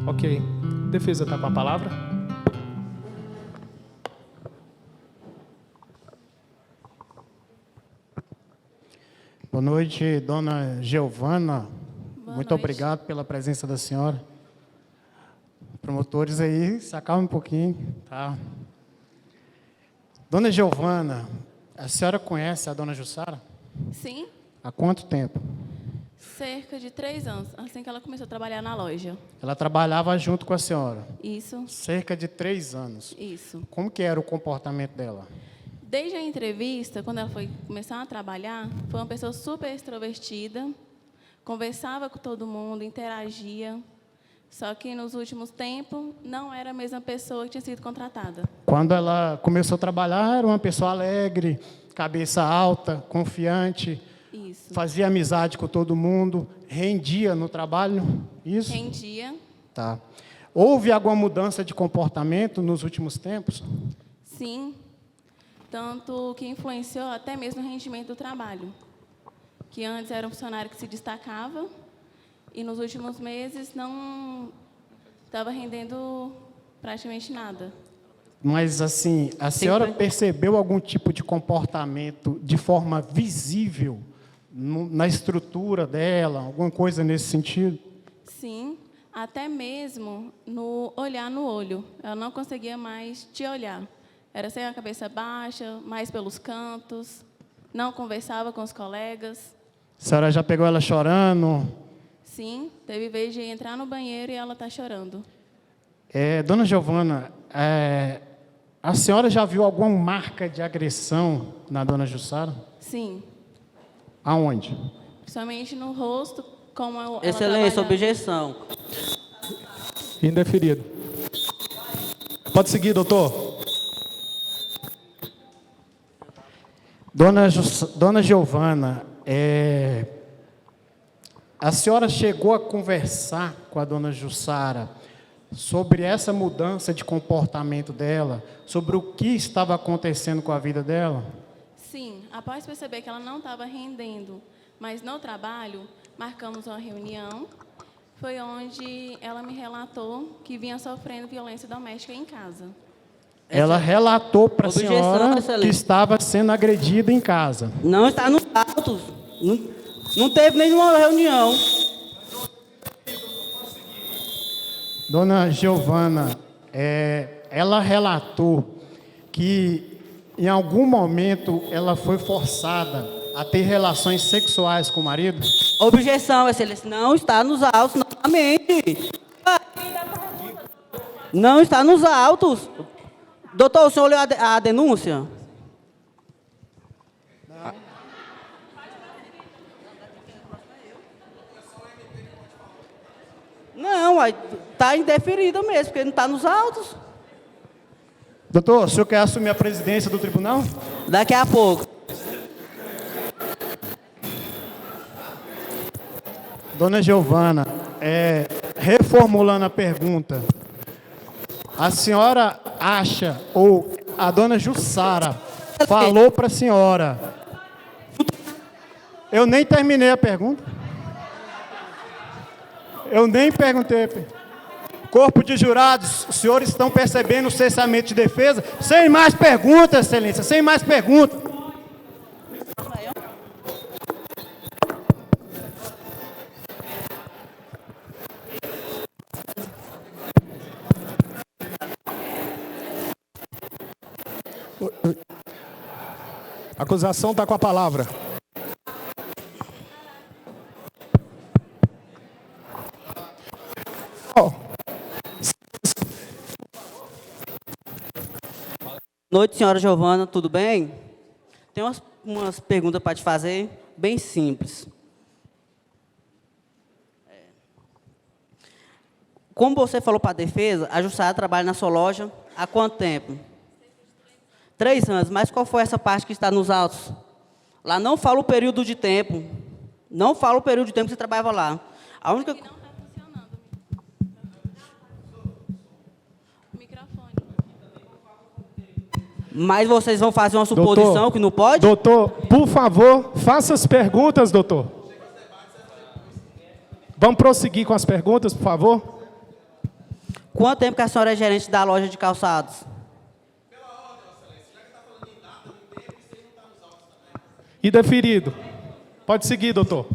Ok. Defesa está com a palavra. Boa noite, dona Giovana. Boa Muito noite. obrigado pela presença da senhora. Promotores aí, se acalma um pouquinho, tá? Dona Giovana, a senhora conhece a dona Jussara? Sim, Há quanto tempo? cerca de 3 anos, assim que ela começou a trabalhar na loja. Ela trabalhava junto com a senhora. Isso, Cerca de 3 anos. isso. Como que era o comportamento dela? Desde a entrevista, quando ela foi começar a trabalhar, foi uma pessoa super extrovertida, conversava com todo mundo, interagia. Só que nos últimos tempos, não era a mesma pessoa que tinha sido contratada. Quando ela começou a trabalhar, era uma pessoa alegre, cabeça alta, confiante, Isso. fazia amizade com todo mundo, rendia no trabalho, isso? Rendia, Tá. Houve alguma mudança de comportamento nos últimos tempos? sim, tanto que influenciou até mesmo o rendimento do trabalho. Que antes era um funcionário que se destacava e nos últimos meses não estava rendendo praticamente nada. Mas, assim, a senhora percebeu algum tipo de comportamento de forma visível na estrutura dela, alguma coisa nesse sentido? Sim, até mesmo no olhar no olho. Ela não conseguia mais te olhar. Era sem a cabeça baixa, mais pelos cantos, não conversava com os colegas. A senhora já pegou ela chorando? Sim, teve vez de entrar no banheiro e ela está chorando. Dona Giovana, a senhora já viu alguma marca de agressão na dona Jussara? Sim, Aonde? principalmente no rosto, como ela Excelência, trabalha- objeção. Indeferido. Pode seguir, doutor. Dona Giovana, a senhora chegou a conversar com a dona Jussara sobre essa mudança de comportamento dela, sobre o que estava acontecendo com a vida dela? Sim, após perceber que ela não estava rendendo, mas no trabalho, marcamos uma reunião. Foi onde ela me relatou que vinha sofrendo violência doméstica em casa. Ela relatou para a Objeção, senhora que excelência. estava sendo agredida em casa. Não está nos autos. Não teve nenhuma reunião. Dona Giovana, ela relatou que em algum momento ela foi forçada a ter relações sexuais com o marido? Objeção, excelência. Não está nos autos, novamente. Não está nos autos. Doutor, o senhor leu a denúncia? Não, está indeferida mesmo, porque não está nos autos. Doutor, o senhor quer assumir a presidência do tribunal? Daqui a pouco. Dona Giovana, reformulando a pergunta, a senhora acha, ou a dona Jussara falou para a senhora... Eu nem terminei a pergunta. Eu nem perguntei. Corpo de jurados, os senhores estão percebendo o cessamento de defesa? Sem mais perguntas, excelência, sem mais perguntas. A acusação está com a palavra. Boa noite, senhora Giovana, tudo bem? Tem umas perguntas para te fazer, bem simples. Como você falou para a defesa, a Jussara trabalha na sua loja há quanto tempo? 3 anos, mas qual foi essa parte que está nos autos? Lá não fala o período de tempo. Não fala o período de tempo que você trabalhava lá. A única... Não está funcionando. O microfone. Mas vocês vão fazer uma suposição que não pode? Doutor, por favor, faça as perguntas, doutor. Vamos prosseguir com as perguntas, por favor? Quanto tempo que a senhora é gerente da loja de calçados? Indeferido. Pode seguir, doutor.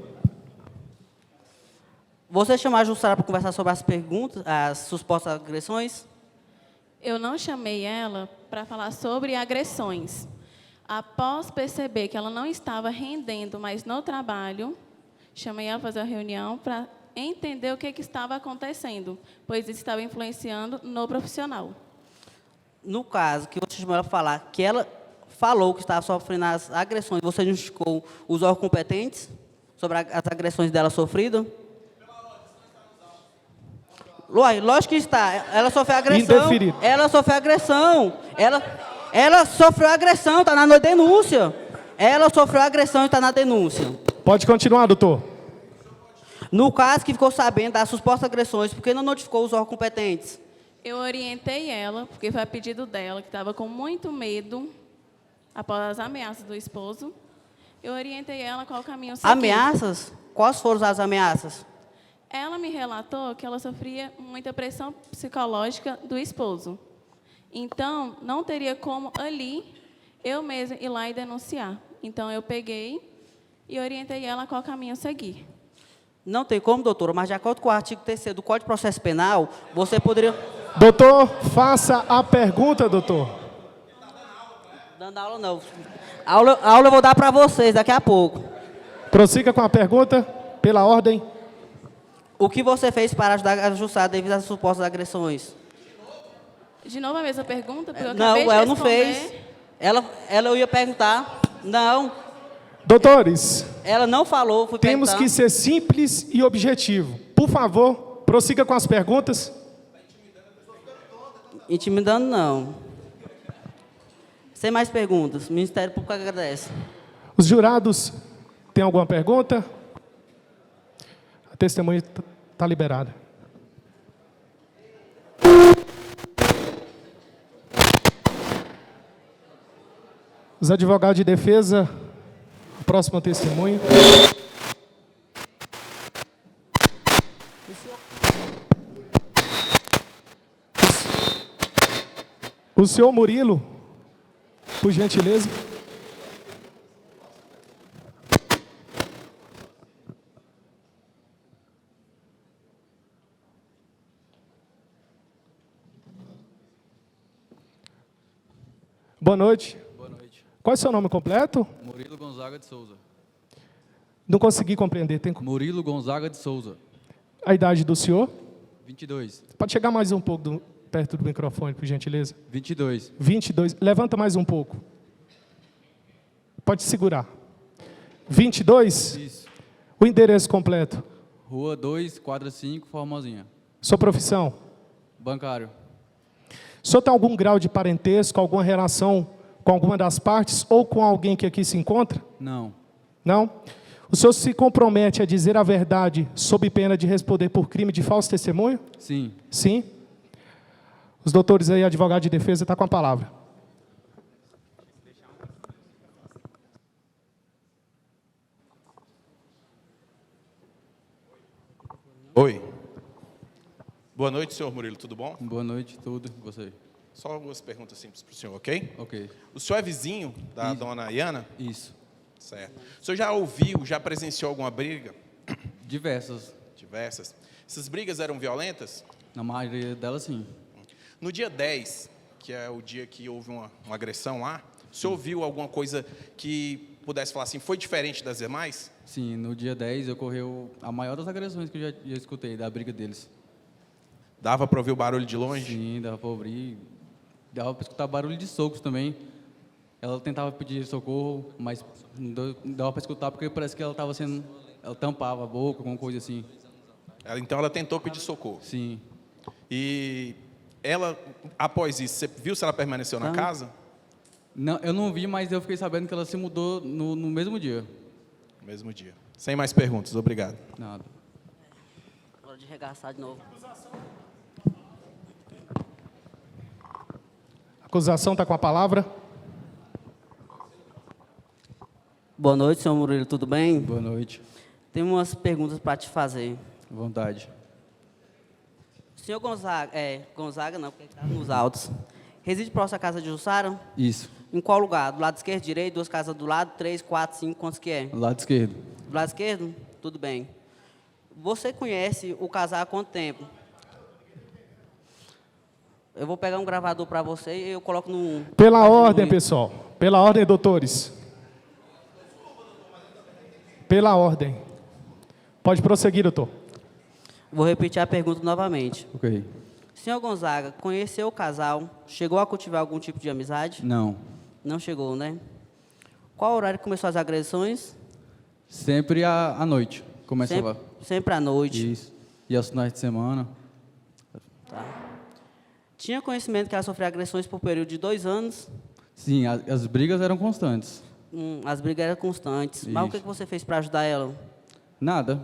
Você chamou a Jussara para conversar sobre as perguntas, as supostas agressões? Eu não chamei ela para falar sobre agressões. Após perceber que ela não estava rendendo mais no trabalho, chamei ela para fazer uma reunião para entender o que estava acontecendo, pois isso estava influenciando no profissional. No caso que você chamou ela para falar, que ela falou que estava sofrendo as agressões, você justificou os órgãos competentes sobre as agressões dela sofridas? Luai, lógico que está. Ela sofreu agressão. Indeferido. Ela sofreu agressão. Ela sofreu agressão, está na denúncia. Ela sofreu agressão e está na denúncia. Pode continuar, doutor. No caso que ficou sabendo das supostas agressões, por que não notificou os órgãos competentes? Eu orientei ela, porque foi a pedido dela, que estava com muito medo, após as ameaças do esposo. Eu orientei ela qual o caminho seguir. Ameaças? Quais foram as ameaças? Ela me relatou que ela sofria muita pressão psicológica do esposo. Então, não teria como ali, eu mesma ir lá e denunciar. Então, eu peguei e orientei ela qual caminho seguir. Não tem como, doutora, mas de acordo com o artigo 3º do Código de Processo Penal, você poderia... Doutor, faça a pergunta, doutor. Dando aula, não. Aula eu vou dar para vocês daqui a pouco. Prossiga com a pergunta, pela ordem. O que você fez para ajudar a Jussara devido às supostas agressões? De novo a mesma pergunta? Porque eu Não, acabei de ela não responder. fez. Ela ia perguntar. Não, Doutores, ela não falou. Fui temos perguntar. que ser simples e objetivo. Por favor, prossiga com as perguntas. Intimidando, não. Sem mais perguntas. O Ministério Público agradece. Os jurados têm alguma pergunta? A testemunha está liberada. Os advogados de defesa, o próximo testemunho. O senhor Murilo, por gentileza. Boa noite. Boa noite. Qual é o seu nome completo? Murilo Gonzaga de Souza. Não consegui compreender. Tem Murilo Gonzaga de Souza. a idade do senhor? 22. Pode chegar mais um pouco perto do microfone, por gentileza. 22. 22. Levanta mais um pouco. Pode segurar. 22? Isso. O endereço completo. Rua 2, quadra 5, Formosinha. Sua profissão? Bancário. O senhor tem algum grau de parentesco, alguma relação com alguma das partes ou com alguém que aqui se encontra? Não. Não? O senhor se compromete a dizer a verdade sob pena de responder por crime de falso testemunho? Sim. Sim. Os doutores aí, advogado de defesa, está com a palavra. Oi. Boa noite, senhor Murilo, tudo bom? Boa noite, tudo. Você? Só algumas perguntas simples para o senhor, ok? Ok. O senhor é vizinho da Isso. dona Iana? Isso. Certo. O senhor já ouviu, já presenciou alguma briga? Diversas. Diversas. Essas brigas eram violentas? Na maioria delas, sim. No dia 10, que é o dia que houve uma agressão lá, o senhor viu alguma coisa que pudesse falar assim, foi diferente das demais? Sim, no dia 10 ocorreu a maior das agressões que eu já escutei, da briga deles. Dava para ouvir o barulho de longe? Sim, dava para ouvir. Dava para escutar barulho de socos também. Ela tentava pedir socorro, mas não dava para escutar porque parece que ela estava sendo... Ela tampava a boca, alguma coisa assim. Então ela tentou pedir socorro. Sim. E ela, após isso, você viu se ela permaneceu na casa? Não, eu não vi, mas eu fiquei sabendo que ela se mudou no mesmo dia. No mesmo dia. Sem mais perguntas, obrigado. Nada. Hora de regaçar de novo. A acusação está com a palavra. Boa noite, senhor Murilo, tudo bem? Boa noite. Tenho umas perguntas para te fazer. À vontade. Senhor Gonzaga, Gonzaga não, porque está nos autos. Reside próximo à casa de Jussara? Isso, Em qual lugar? Do lado esquerdo, direito, 2 casas do lado, 3, 4, 5, quantos que é? do lado esquerdo. Do lado esquerdo? Tudo bem. Você conhece o casal há quanto tempo? Eu vou pegar um gravador para você e eu coloco no... Pela ordem, pessoal. Pela ordem, doutores. Pela ordem. Pode prosseguir, doutor. Vou repetir a pergunta novamente. Ok. Senhor Gonzaga, conheceu o casal? Chegou a cultivar algum tipo de amizade? Não. Não chegou, né? Qual horário que começou as agressões? Sempre à noite. Começava. Sempre à noite. Isso. E aos finais de semana. Tá. Tinha conhecimento que ela sofreu agressões por período de 2 anos? Sim, as brigas eram constantes. As brigas eram constantes. Mas o que Isso. você fez para ajudar ela? Nada.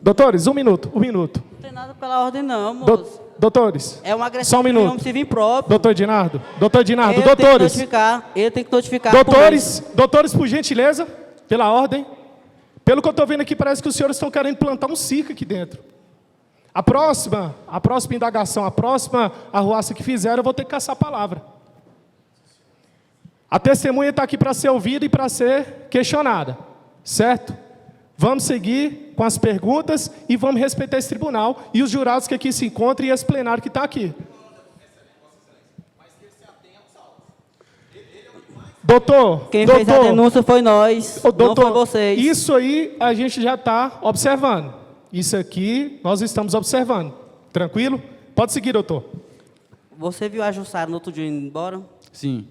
Doutores, um minuto. Não tem nada pela ordem, não, moço. Doutores, É uma agressão só um de minuto. homicídio impróprio. Doutor Dinardo, Ele doutores, tem que notificar. a polícia. doutores, por gentileza, pela ordem. Pelo que eu estou vendo aqui, parece que os senhores estão querendo plantar um circo aqui dentro. A próxima indagação, a próxima arruaça que fizeram, eu vou ter que caçar a palavra. A testemunha está aqui para ser ouvida e para ser questionada, certo? Vamos seguir com as perguntas e vamos respeitar esse tribunal e os jurados que aqui se encontram e esse plenário que está aqui. Doutor, Quem fez a denúncia foi nós, Ô, doutor, não foi vocês. isso aí a gente já está observando. Isso aqui nós estamos observando. Tranquilo? Pode seguir, doutor. Você viu a Jussara no outro dia indo embora? Sim.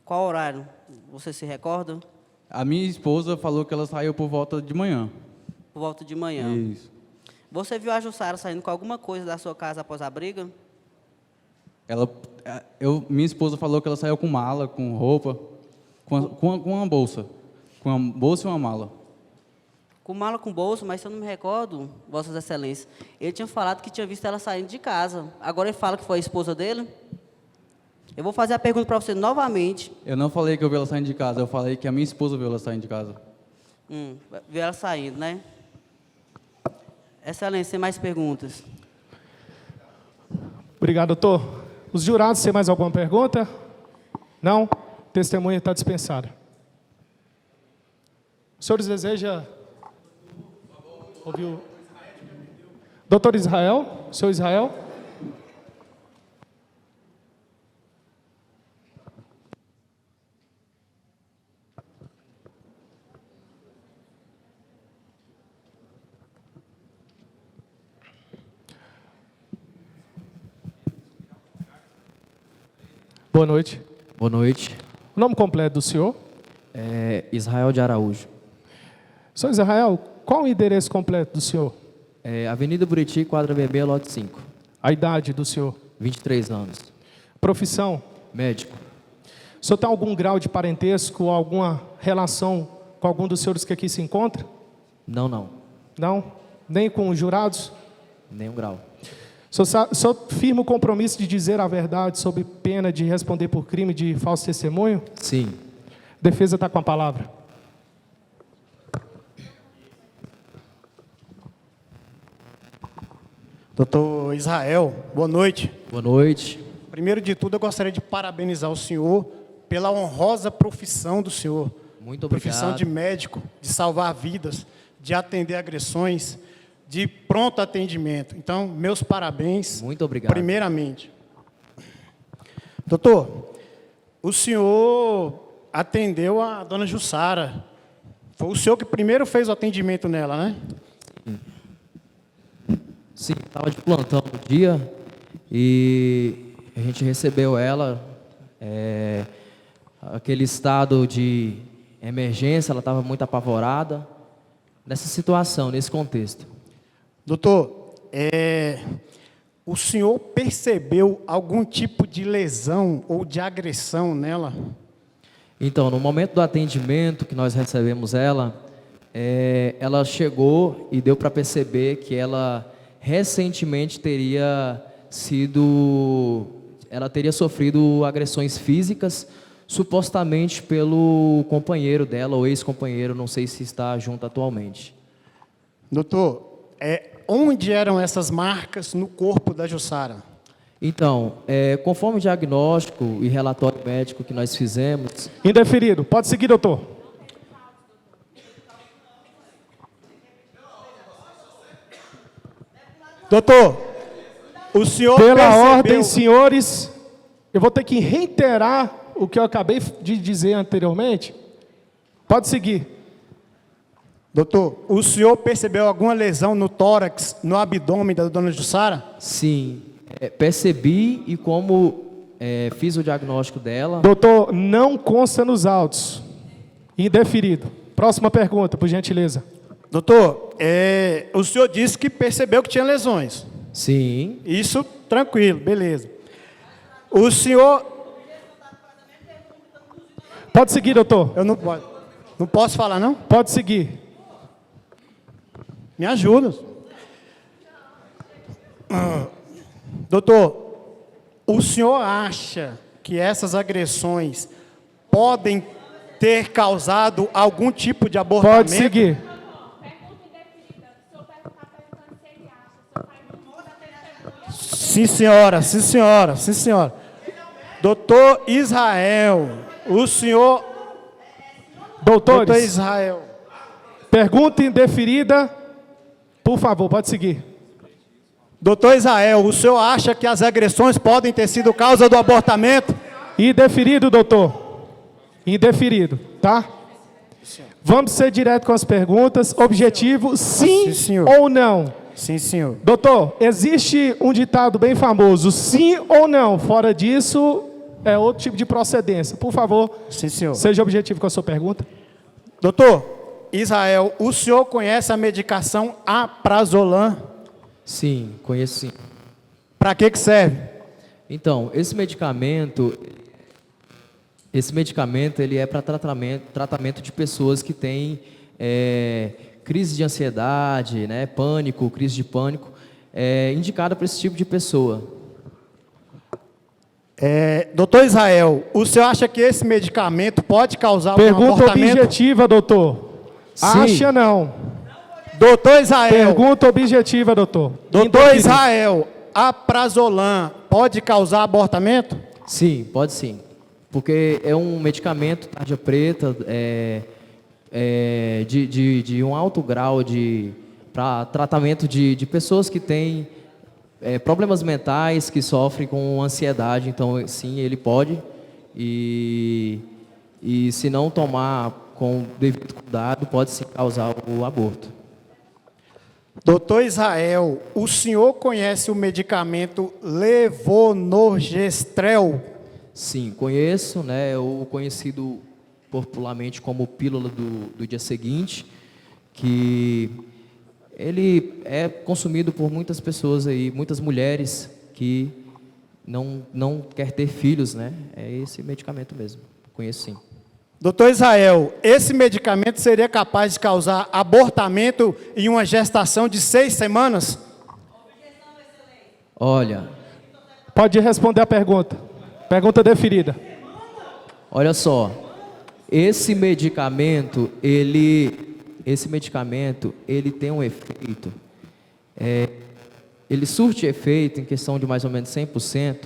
Qual horário? Você se recorda? A minha esposa falou que ela saiu por volta de manhã. Por volta de manhã. Isso. Você viu a Jussara saindo com alguma coisa da sua casa após a briga? Minha esposa falou que ela saiu com mala, com roupa, com uma bolsa. Com uma bolsa e uma mala. Com mala com bolso, mas se eu não me recordo, Vossas Excelências, ele tinha falado que tinha visto ela saindo de casa. Agora ele fala que foi a esposa dele? Eu vou fazer a pergunta para você novamente. Eu não falei que eu vi ela saindo de casa, eu falei que a minha esposa viu ela saindo de casa. Viu ela saindo, né? Excelência, tem mais perguntas? Obrigado, doutor. Os jurados, tem mais alguma pergunta? Não? Testemunha está dispensada. Os senhores desejam ouvir o... Doutor Israel? Senhor Israel? Boa noite. Boa noite. O nome completo do senhor? Israel de Araújo. Senhor Israel, qual o endereço completo do senhor? Avenida Buriti, quadra BB, lote 5. A idade do senhor? 23 anos. Profissão? Médico. O senhor tem algum grau de parentesco ou alguma relação com algum dos senhores que aqui se encontra? Não. Não? Nem com os jurados? Nenhum grau. O senhor firma o compromisso de dizer a verdade sob pena de responder por crime de falso testemunho? Sim. Defesa está com a palavra. Doutor Israel, boa noite. Boa noite. Primeiro de tudo, eu gostaria de parabenizar o senhor pela honrosa profissão do senhor. Muito obrigado. Profissão de médico, de salvar vidas, de atender agressões, de pronto atendimento. Então, meus parabéns. Muito obrigado. Primeiramente. Doutor, o senhor atendeu a dona Jussara. Foi o senhor que primeiro fez o atendimento nela, né? Sim, estava de plantão no dia e a gente recebeu ela, aquele estado de emergência, ela estava muito apavorada. Nessa situação, nesse contexto. Doutor, o senhor percebeu algum tipo de lesão ou de agressão nela? Então, no momento do atendimento que nós recebemos ela, ela chegou e deu para perceber que ela recentemente ela teria sofrido agressões físicas, supostamente pelo companheiro dela, ou ex-companheiro, não sei se está junto atualmente. Doutor, onde eram essas marcas no corpo da Jussara? Então, conforme o diagnóstico e relatório médico que nós fizemos, Indeferido. Pode seguir, doutor. Doutor, o senhor Pela percebeu... ordem, senhores, eu vou ter que reiterar o que eu acabei de dizer anteriormente. Pode seguir. Doutor, o senhor percebeu alguma lesão no tórax, no abdômen da dona Jussara? sim, percebi e como fiz o diagnóstico dela, Doutor, não consta nos autos. Indeferido. Próxima pergunta, por gentileza. Doutor, o senhor disse que percebeu que tinha lesões. sim, Isso, tranquilo, beleza. O senhor... Pode seguir, doutor. Eu não posso falar, não? Pode seguir. Me ajuda. Doutor, o senhor acha que essas agressões podem ter causado algum tipo de abortamento? Pode seguir. Sim, senhora, sim, senhora, sim, senhora. Doutor Israel, o senhor... Doutores, Doutor Israel, pergunta indeferida. Por favor, pode seguir. doutor Israel, o senhor acha que as agressões podem ter sido causa do abortamento? Indeferido, doutor. Indeferido, tá? Vamos ser direto com as perguntas. Objetivo, sim, Sim, senhor. ou não? Sim, senhor. Doutor, existe um ditado bem famoso, sim ou não? Fora disso, é outro tipo de procedência. Por favor, Sim, senhor. seja objetivo com a sua pergunta. Doutor Israel, o senhor conhece a medicação Aprazolam? sim, conheço sim. Para que serve? Então, esse medicamento ele é para tratamento de pessoas que têm crise de ansiedade, né, pânico, crise de pânico, indicada para esse tipo de pessoa. Doutor Israel, o senhor acha que esse medicamento pode causar algum Pergunta abortamento? objetiva, doutor. Sim. Acha não. Doutor Israel, Pergunta objetiva, doutor. doutor Indeferido. Israel, Aprazolam pode causar abortamento? Sim, pode sim. Porque é um medicamento tarja preta, de um alto grau para tratamento de pessoas que têm problemas mentais, que sofrem com ansiedade. Então, sim, ele pode. E se não tomar com devido cuidado, pode sim causar o aborto. Doutor Israel, o senhor conhece o medicamento Levonorgestrel? Sim, conheço, né, o conhecido popularmente como pílula do dia seguinte, que ele é consumido por muitas pessoas aí, muitas mulheres que não quer ter filhos, né? É esse medicamento mesmo, conheço sim. Doutor Israel, esse medicamento seria capaz de causar abortamento em uma gestação de 6 semanas? Olha, Pode responder a pergunta. Pergunta deferida. olha só, esse medicamento ele tem um efeito, ele surte efeito em questão de mais ou menos 100%,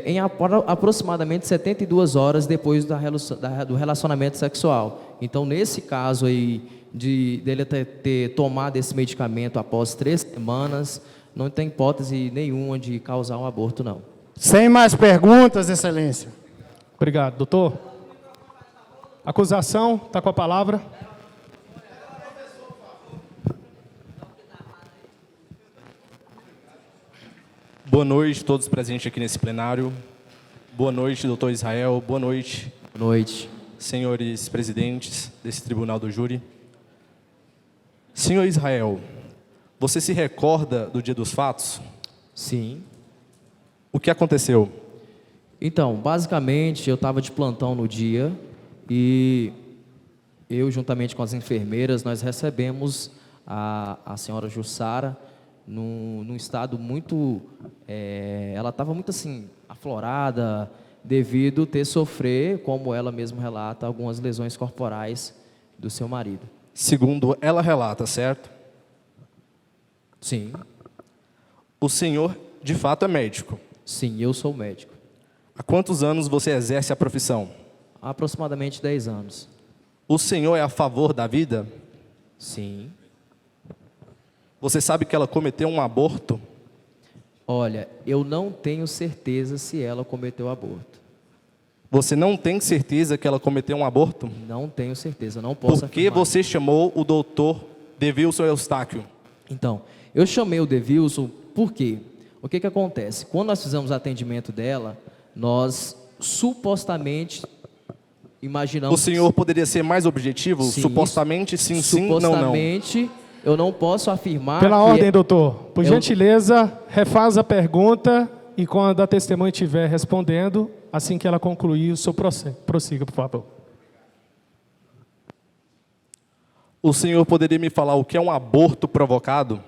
em aproximadamente 72 horas depois do relacionamento sexual. Então, nesse caso aí, dele ter tomado esse medicamento após 3 semanas, não tem hipótese nenhuma de causar um aborto, não. Sem mais perguntas, excelência. Obrigado, doutor. Acusação, está com a palavra. Boa noite a todos presentes aqui nesse plenário. Boa noite, doutor Israel. Boa noite, Boa noite. senhores presidentes desse tribunal do júri. Senhor Israel, você se recorda do dia dos fatos? Sim. O que aconteceu? Então, basicamente, eu estava de plantão no dia e eu, juntamente com as enfermeiras, nós recebemos a senhora Jussara num estado muito... ela estava muito assim, aflorada, devido ter sofrer, como ela mesma relata, algumas lesões corporais do seu marido. Segundo ela relata, certo? Sim, O senhor, de fato, é médico. sim, eu sou médico. Há quantos anos você exerce a profissão? Há aproximadamente 10 anos. O senhor é a favor da vida? Sim. Você sabe que ela cometeu um aborto? Olha, eu não tenho certeza se ela cometeu aborto. Você não tem certeza que ela cometeu um aborto? Não tenho certeza, não posso Por que afirmar. você chamou o doutor Devilson Eustáquio? Então, eu chamei o Devilson por quê? O que acontece? Quando nós fizemos o atendimento dela, nós supostamente imaginamos... O senhor poderia ser mais objetivo? Sim, Supostamente sim, sim, não, não. supostamente, eu não posso afirmar Pela que ordem, doutor, por eu- gentileza, refaz a pergunta e quando a testemunha estiver respondendo, assim que ela concluir, o senhor prossiga, por favor. O senhor poderia me falar o que é um aborto provocado?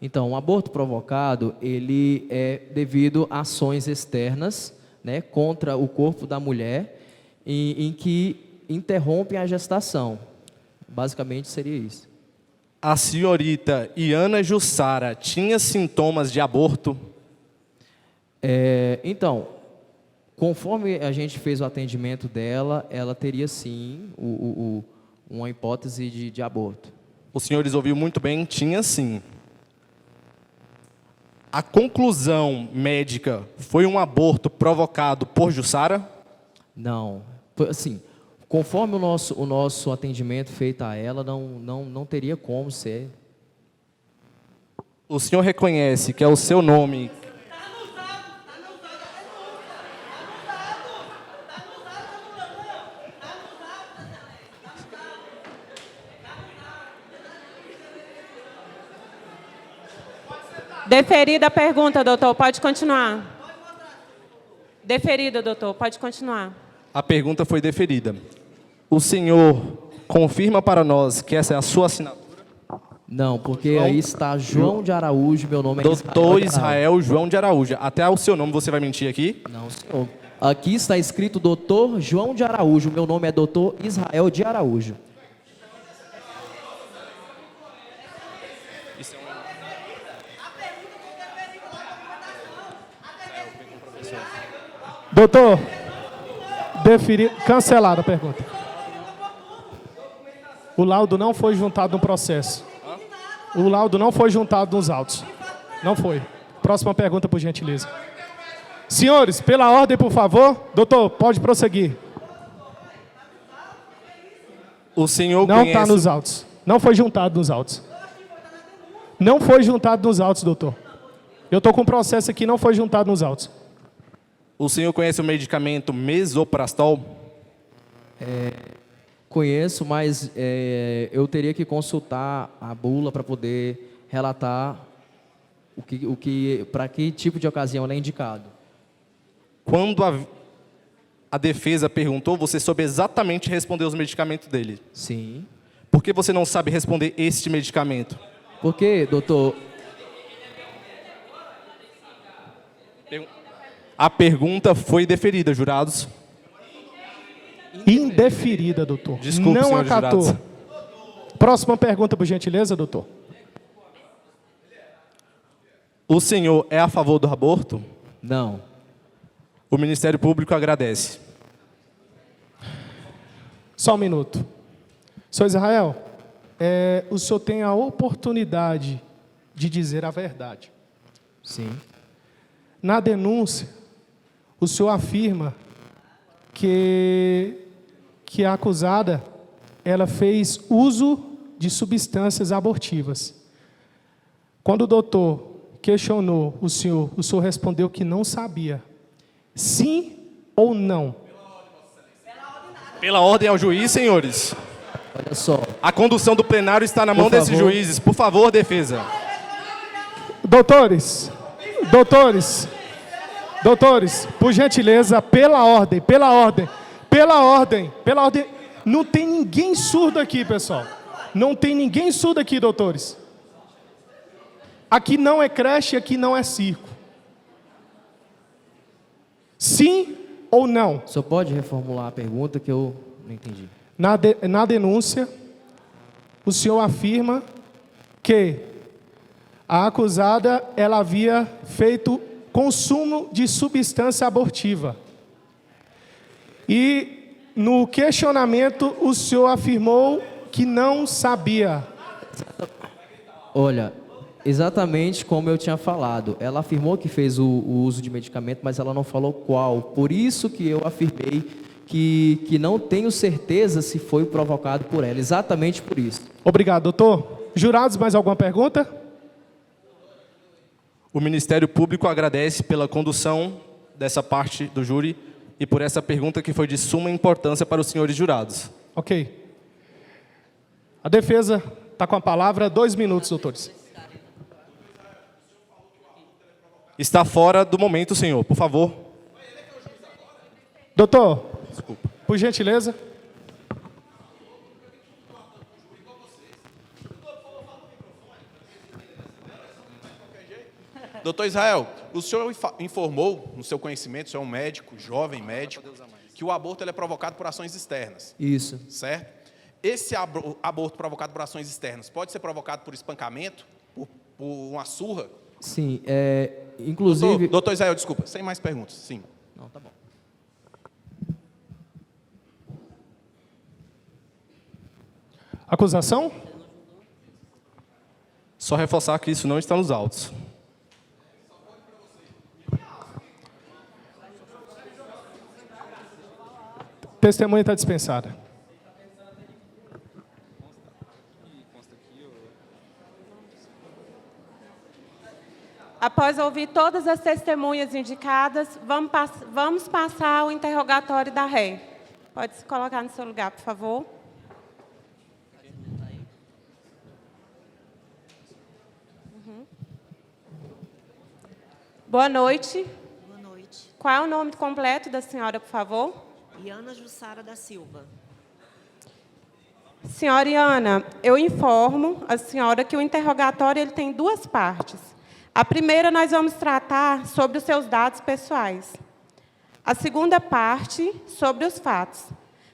Então, um aborto provocado, ele é devido a ações externas, né, contra o corpo da mulher, em que interrompem a gestação. Basicamente seria isso. A senhorita Iana Jussara tinha sintomas de aborto? Então, conforme a gente fez o atendimento dela, ela teria sim uma hipótese de aborto. Os senhores ouviram muito bem, tinha sim. A conclusão médica foi um aborto provocado por Jussara? Não, assim, conforme o nosso atendimento feito a ela, não teria como ser. O senhor reconhece que é o seu nome? Deferida a pergunta, doutor. Pode continuar. Deferida, doutor. Pode continuar. A pergunta foi deferida. O senhor confirma para nós que essa é a sua assinatura? Não, porque aí está João de Araújo, meu nome é Doutor de Araújo. Israel João de Araújo. Até o seu nome você vai mentir aqui? Não, senhor. Aqui está escrito Doutor João de Araújo, meu nome é Doutor Israel de Araújo. Doutor, cancelada a pergunta. O laudo não foi juntado no processo. O laudo não foi juntado nos autos. Não foi. Próxima pergunta, por gentileza. Senhores, pela ordem, por favor. Doutor, pode prosseguir. O senhor Não conhece... está nos autos. Não foi juntado nos autos. Não foi juntado nos autos, doutor. Eu estou com um processo aqui, não foi juntado nos autos. O senhor conhece o medicamento Mesoprastol? Conheço, mas eu teria que consultar a bula para poder relatar para que tipo de ocasião ele é indicado. Quando a defesa perguntou, você soube exatamente responder os medicamentos dele. Sim. Por que você não sabe responder este medicamento? Porque, doutor, A pergunta foi deferida, jurados. Indeferida, doutor. Desculpe, não senhores acatou. jurados. Próxima pergunta, por gentileza, doutor. O senhor é a favor do aborto? não. O Ministério Público agradece. Só um minuto. Senhor Israel, o senhor tem a oportunidade de dizer a verdade. Sim. Na denúncia, o senhor afirma que a acusada ela fez uso de substâncias abortivas. Quando o doutor questionou o senhor respondeu que não sabia. Sim ou não? Pela ordem ao juiz, senhores. Olha só. A condução do plenário está na mão desses favor. juízes. Por favor, defesa. Doutores, por gentileza, pela ordem. Não tem ninguém surdo aqui, pessoal. Não tem ninguém surdo aqui, doutores. Aqui não é creche, aqui não é circo. Sim ou não? O senhor pode reformular a pergunta que eu não entendi. Na denúncia, o senhor afirma que A acusada, ela havia feito consumo de substância abortiva. E no questionamento o senhor afirmou que não sabia. Olha, exatamente como eu tinha falado. Ela afirmou que fez o uso de medicamento, mas ela não falou qual. Por isso que eu afirmei que não tenho certeza se foi provocado por ela. Exatamente por isso. Obrigado, doutor. Jurados, mais alguma pergunta? O Ministério Público agradece pela condução dessa parte do júri e por essa pergunta que foi de suma importância para os senhores jurados. Ok. A defesa está com a palavra. 2 minutos, doutores. Está fora do momento, senhor, por favor. Doutor, Desculpa. por gentileza. Doutor Israel, o senhor informou, no seu conhecimento, o senhor é um médico, jovem médico, que o aborto ele é provocado por ações externas, Isso. certo? Esse aborto provocado por ações externas pode ser provocado por espancamento, por uma surra? Sim, inclusive... Doutor Israel, desculpa, sem mais perguntas, sim. Não, tá bom. Acusação? Só reforçar que isso não está nos autos. Testemunha está dispensada. Após ouvir todas as testemunhas indicadas, vamos passar ao interrogatório da ré. Pode se colocar no seu lugar, por favor. Boa noite. Boa noite. Qual é o nome completo da senhora, por favor? Iana Jussara da Silva. Senhora Iana, eu informo a senhora que o interrogatório ele tem 2 partes. A primeira, nós vamos tratar sobre os seus dados pessoais. A segunda parte, sobre os fatos.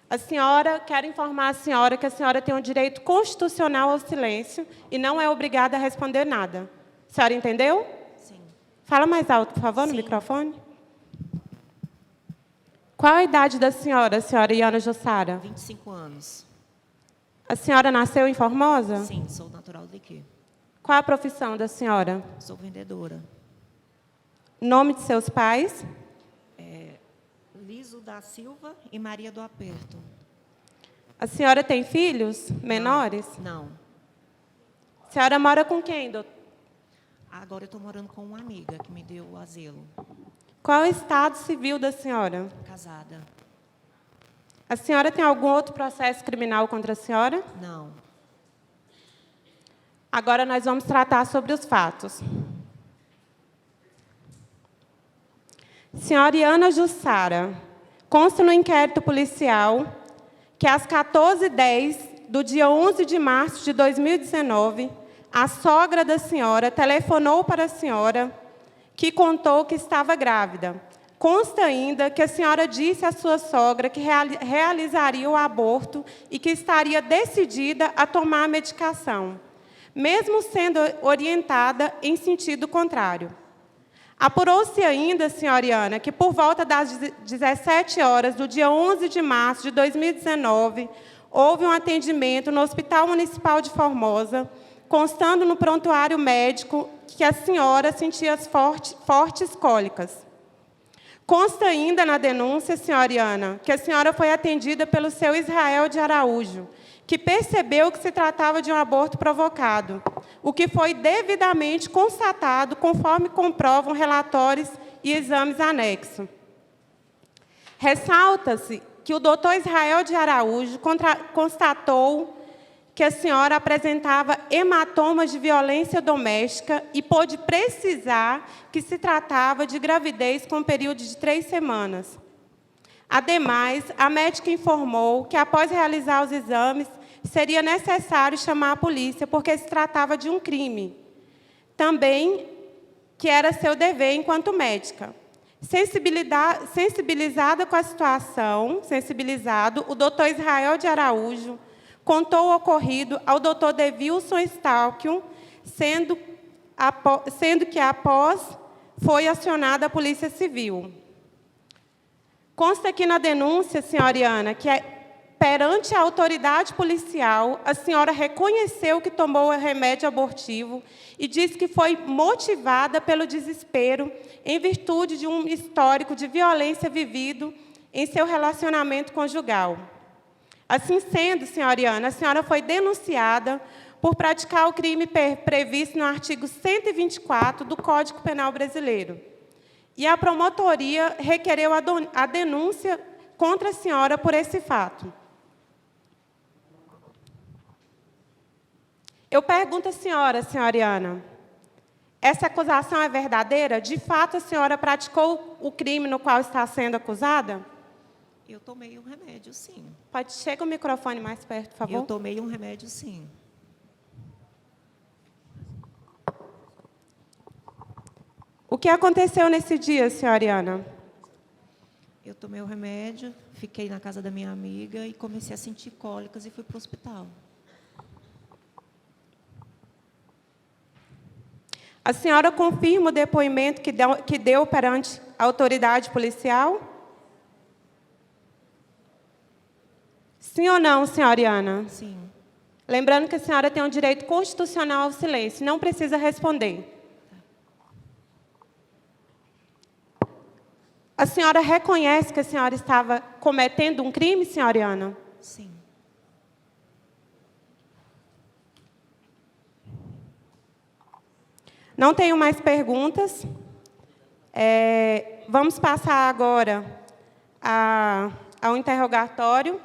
A senhora, quero informar a senhora que a senhora tem um direito constitucional ao silêncio e não é obrigada a responder nada. A senhora entendeu? Sim. Fala mais alto, por favor, no Sim. microfone. Qual a idade da senhora Iana Jussara? 25 anos. A senhora nasceu em Formosa? Sim, sou natural daqui. Qual a profissão da senhora? Sou vendedora. Nome de seus pais? Liso da Silva e Maria do Aperto. A senhora tem filhos menores? Não. A senhora mora com quem, doutor? Agora eu estou morando com uma amiga que me deu o asilo. Qual é o estado civil da senhora? Casada. A senhora tem algum outro processo criminal contra a senhora? Não. Agora nós vamos tratar sobre os fatos. Senhora Iana Jussara, consta no inquérito policial que às 14h10 do dia 11 de março de 2019, a sogra da senhora telefonou para a senhora que contou que estava grávida. Consta ainda que a senhora disse à sua sogra que realizaria o aborto e que estaria decidida a tomar a medicação, mesmo sendo orientada em sentido contrário. Apurou-se ainda, senhora Iana, que por volta das 17 horas do dia 11 de março de 2019, houve um atendimento no Hospital Municipal de Formosa, constando no prontuário médico que a senhora sentia fortes cólicas. Consta ainda na denúncia, senhora Iana, que a senhora foi atendida pelo seu Israel de Araújo, que percebeu que se tratava de um aborto provocado, o que foi devidamente constatado, conforme comprovam relatórios e exames anexos. Ressalta-se que o doutor Israel de Araújo constatou que a senhora apresentava hematomas de violência doméstica e pôde precisar que se tratava de gravidez com um período de 3 semanas. Ademais, a médica informou que, após realizar os exames, seria necessário chamar a polícia, porque se tratava de um crime. Também que era seu dever enquanto médica. Sensibilizada com a situação, o doutor Israel de Araújo contou o ocorrido ao doutor Devilson Stalkion, sendo sendo que após foi acionada a Polícia Civil. Consta aqui na denúncia, senhora Iana, que perante a autoridade policial, a senhora reconheceu que tomou o remédio abortivo e disse que foi motivada pelo desespero em virtude de um histórico de violência vivido em seu relacionamento conjugal. Assim sendo, senhora Iana, a senhora foi denunciada por praticar o crime previsto no artigo 124 do Código Penal Brasileiro. E a promotoria requereu a denúncia contra a senhora por esse fato. Eu pergunto à senhora, senhora Iana, essa acusação é verdadeira? De fato, a senhora praticou o crime no qual está sendo acusada? Eu tomei um remédio, sim. Chega o microfone mais perto, por favor. Eu tomei um remédio, sim. O que aconteceu nesse dia, senhora Iana? Eu tomei o remédio, fiquei na casa da minha amiga e comecei a sentir cólicas e fui para o hospital. A senhora confirma o depoimento que deu perante a autoridade policial? Sim ou não, senhora Iana? Sim. Lembrando que a senhora tem um direito constitucional ao silêncio, não precisa responder. A senhora reconhece que a senhora estava cometendo um crime, senhora Iana? Sim. Não tenho mais perguntas. Vamos passar agora ao interrogatório.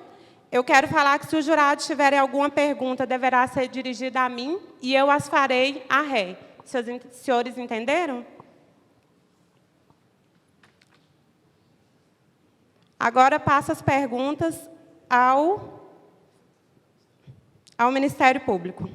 Eu quero falar que, se os jurados tiverem alguma pergunta, deverá ser dirigida a mim e eu as farei à ré. Senhores entenderam? Agora passo as perguntas ao Ministério Público.